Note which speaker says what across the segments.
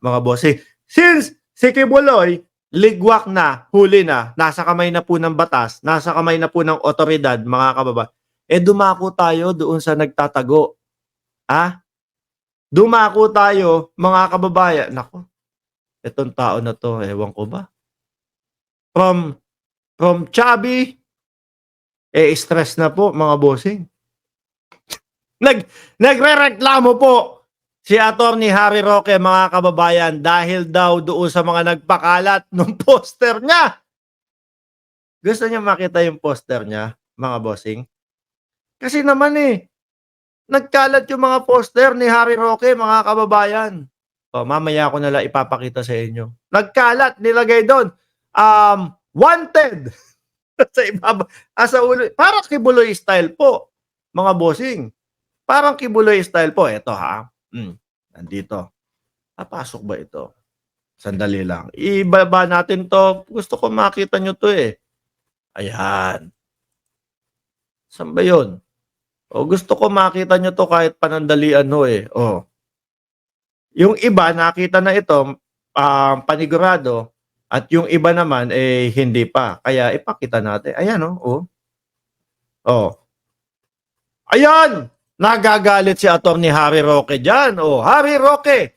Speaker 1: mga bossing. Since si Kibuloy, ligwak na, huli na, nasa kamay na po ng batas, nasa kamay na po ng otoridad, mga kababayan, dumako tayo doon sa nagtatago. Dumako tayo, mga kababayan. Naku, itong tao na to, ewan ko ba. From chubby, stress na po, mga bossing. Nagrereklamo po si Attorney Harry Roque, mga kababayan, dahil daw doon sa mga nagpakalat ng poster niya. Gusto niya makita yung poster niya, mga bossing? Kasi naman nagkalat yung mga poster ni Harry Roque, mga kababayan. Mamaya ko nalang ipapakita sa inyo. Nagkalat, nilagay doon, wanted. Sa ibaba, sa ulo. Parang Kibuloy style po, mga bossing. Parang Kibuloy style po. Ito nandito. Papasok ba ito? Sandali lang. Ibaba natin to. Gusto ko makita nyo to Ayan. Saan ba yun? Gusto ko makita nyo to kahit panandalian Yung iba, nakita na ito, panigurado. At yung iba naman, hindi pa. Kaya ipakita natin. Ayan Ayan! Nagagalit si Attorney Harry Roque dyan. Harry Roque,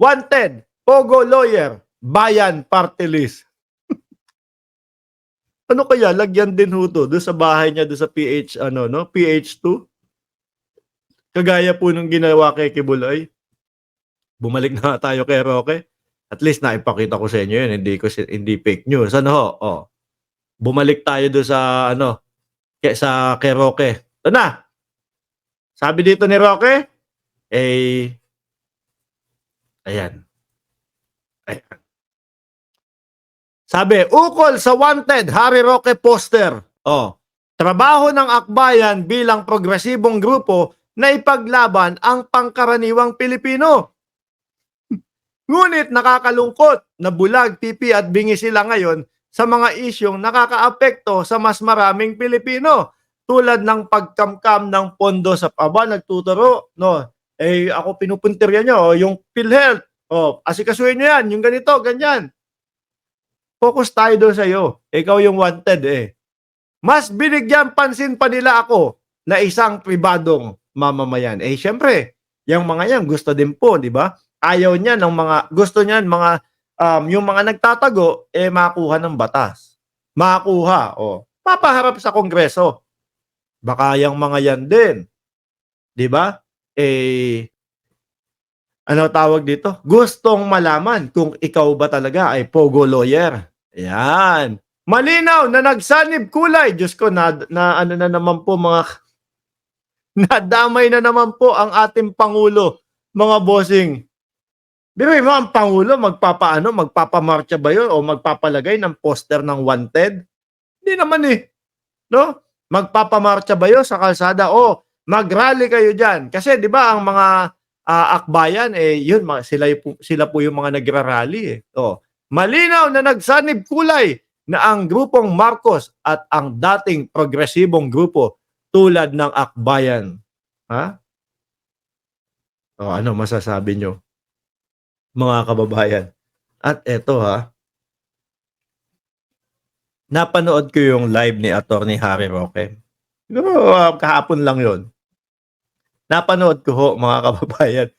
Speaker 1: wanted, Pogo lawyer, Bayan Party List. Ano kaya? Lagyan din to doon sa bahay niya, doon sa PH2? Kagaya po nung ginawa kay Kibuloy. Bumalik na tayo kay Roque. At least naipakita ko sa inyo yun. Hindi fake news. Bumalik tayo doon sa kay Roque. Ito na. Sabi dito ni Roque, ayan. Sabi, ukol sa wanted Harry Roque poster. Trabaho ng akbayan bilang progresibong grupo na ipaglaban ang pangkaraniwang Pilipino. Ngunit nakakalungkot na bulag, pipi at bingi sila ngayon sa mga isyong nakakaapekto sa mas maraming Pilipino. Tulad ng pagkamkam ng pondo sa nagtuturo, ako pinupuntirya nyo, yung PhilHealth, asikasuhin nyo yan, yung ganito, ganyan. Focus tayo doon sa'yo. Ikaw yung wanted Mas binigyan pansin pa nila ako na isang pribadong mamamayan. Syempre, yung mga yan gusto din po, di ba? Ayaw niya ng gusto niyan yung mga nagtatago, makuha ng batas. Makuha, papaharap sa Kongreso. Baka yung mga yan din. Di ba? Ano tawag dito? Gustong malaman kung ikaw ba talaga ay Pogo lawyer. Ayan. Malinaw na nagsanib kulay. Diyos ko, na naman po nadamay na naman po ang ating Pangulo, mga bossing. Di ba ang Pangulo, magpapamarcha ba yun o magpapalagay ng poster ng wanted? Hindi naman no? Magpapamarcha ba yun sa kalsada? Mag-rally kayo dyan. Kasi di ba ang mga akbayan, yun, sila po yung mga nagra-rally. Malinaw na nagsanib kulay na ang grupong Marcos at ang dating progresibong grupo tulad ng akbayan. Ano masasabi nyo, mga kababayan? At eto napanood ko yung live ni Attorney Harry Roque. Siguro kahapon lang yon. Napanood ko mga kababayan.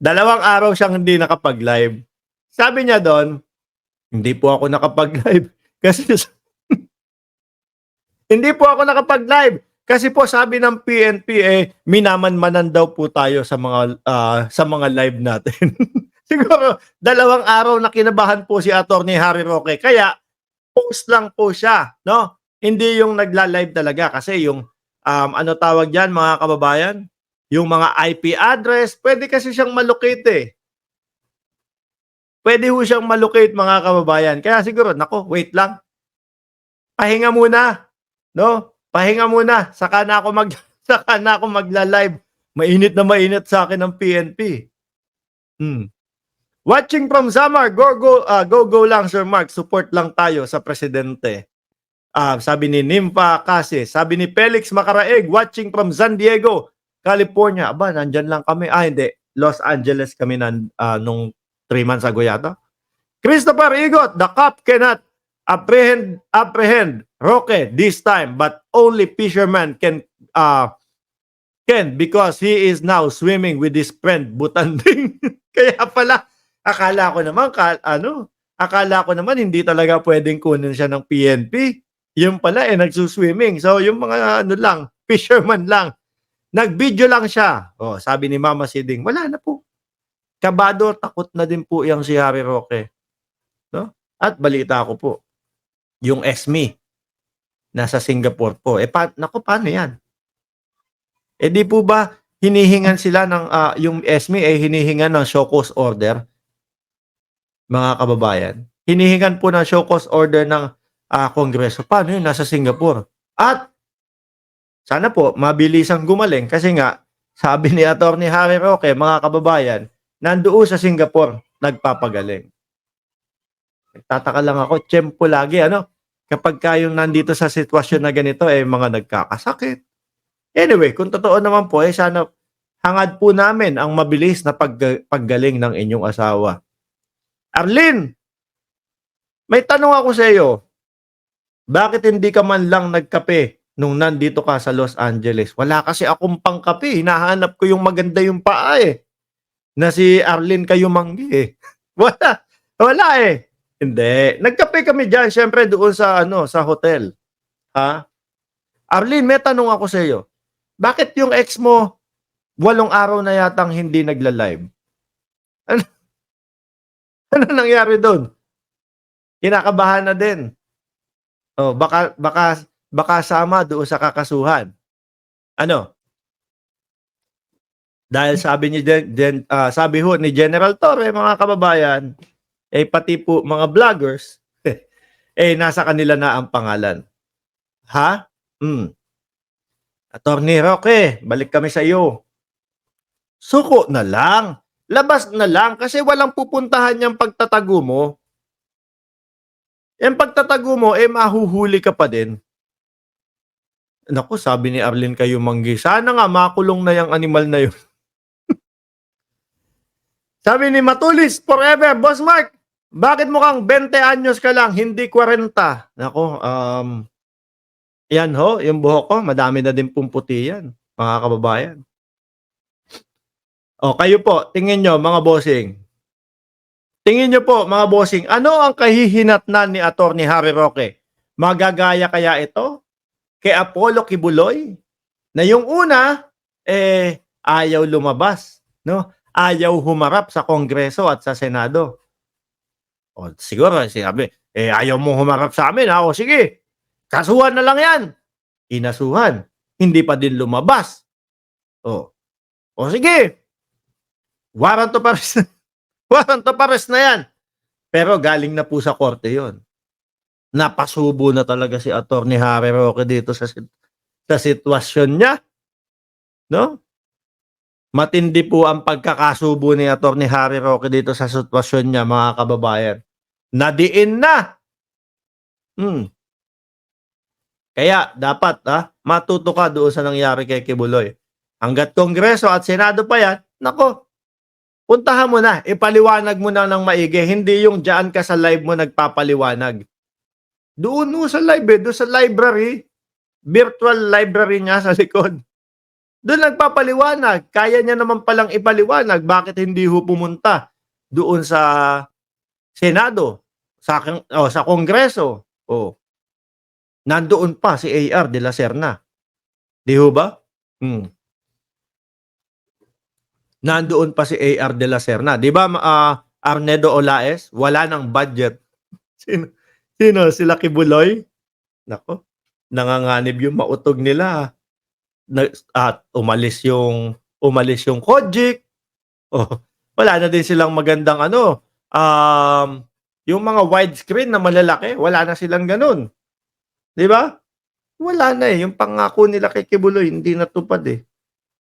Speaker 1: 2 araw siyang hindi nakapag-live. Sabi niya doon, hindi po ako nakapag-live kasi hindi po ako nakapag-live kasi po sabi ng PNP minamanmanan daw po tayo sa mga live natin. Siguro 2 araw na kinabahan po si Attorney Harry Roque. Kaya post lang po siya, no? Hindi yung nagla-live talaga kasi yung ano tawag diyan, mga kababayan? Yung mga IP address, pwede kasi siyang malocate Pwede ho siyang malocate, mga kababayan. Kaya siguro, nako, wait lang. Pahinga muna, no? Pahinga muna, saka na ako magla-live. Mainit na mainit sa akin ng PNP. Watching from Samar, go lang Sir Mark, support lang tayo sa presidente. Sabi ni Nimpa kasi, sabi ni Felix Macaraeg, watching from San Diego, California. Aba, nandyan lang kami. Hindi, Los Angeles kami nung 3 months ago yata. Christopher Igot, the cop cannot apprehend Roque this time, but only fisherman can because he is now swimming with his friend Butanding. Kaya pala, akala ko naman hindi talaga pwedeng kunin siya ng PNP. Yung pala nagsuswimming. So yung mga fisherman lang. Nag-video lang siya. Oh, sabi ni Mama Siding, wala na po. Kabado, takot na din po yang si Harry Roque. No? At balita ko po, yung SME nasa Singapore po. Paano yan? Di po ba hinihingan sila ng yung SME hinihingan ng show cause order, mga kababayan? Hinihingan po ng show cause order ng Kongreso. Paano yun? Nasa Singapore. At sana po mabilisang gumaling kasi nga sabi ni Attorney Harry Roque, mga kababayan, nandoon sa Singapore nagpapagaling. Nagtataka lang ako, tiyempo lagi kapag kayong nandito sa sitwasyon na ganito mga nagkakasakit. Anyway, kung totoo naman po sana hangad po namin ang mabilis na paggaling ng inyong asawa. Arlene, may tanong ako sa iyo. Bakit hindi ka man lang nagkape nung nandito ka sa Los Angeles? Wala kasi akong pangkape. Hinahanap ko yung maganda yung paa na si Arlene Kayumanggi Wala Hindi. Nagkape kami diyan, syempre doon sa sa hotel. Ha? Arlene, may tanong ako sa iyo. Bakit yung ex mo 8 araw na yatang hindi nagla-live? Ano nangyari doon? Kinakabahan na din. Oh, baka sama doon sa kakasuhan. Dahil sabi ni General Torre, mga kababayan, pati po mga vloggers, nasa kanila na ang pangalan. Ha? Attorney Roque, balik kami sa iyo. Suko na lang. Labas na lang kasi walang pupuntahan yung pagtatago mo. Yung pagtatago mo, mahuhuli ka pa din. Naku, sabi ni Arlene Kayumanggi, sana nga makulong na yung animal na yun. Sabi ni Matulis, forever, Boss Mark, bakit mukhang 20 anyos ka lang, hindi 40? Naku, yan yung buhok ko, madami na din pong puti yan, mga kababayan. O, kayo po, tingin nyo, mga bossing. Tingin nyo po, mga bossing, ano ang kahihinatnan ni Attorney Harry Roque? Magagaya kaya ito kay Apollo Kibuloy? Na yung una, ayaw lumabas, no? Ayaw humarap sa Kongreso at sa Senado. O, siguro, sinabi, ayaw mo humarap sa amin, ha? O, sige, kasuhan na lang yan. Inasuhan. Hindi pa din lumabas. O sige, warrant of arrest. Warrant of arrest na yan. Pero galing na po sa korte yon. Napasubo na talaga si Attorney Harry Roque dito sa sitwasyon niya. No? Matindi po ang pagkakasubo ni Attorney Harry Roque dito sa sitwasyon niya, mga kababayan. Nadiin na. Kaya dapat matuto ka doon sa nangyari kay Kibuloy. Hanggat Kongreso at Senado pa yan, nako, puntahan mo na, ipaliwanag mo na ng maigi. Hindi yung dyan ka sa live mo nagpapaliwanag. Doon mo sa live doon sa library, virtual library niya sa likod. Doon nagpapaliwanag. Kaya niya naman palang ipaliwanag bakit hindi pumunta doon sa Senado, sa Kongreso. Nandoon pa si A.R. de la Serna. Di ho ba? Nandoon pa si A.R. de la Serna. Di ba, Arnedo Olaes? Wala ng budget. Sino? Sila Kibuloy? Nako, nanganganib yung mautog nila. At umalis yung Kojik. Wala na din silang magandang yung mga widescreen na malalaki, wala na silang ganun. Di ba? Wala na yung pangako nila kay Kibuloy, hindi natupad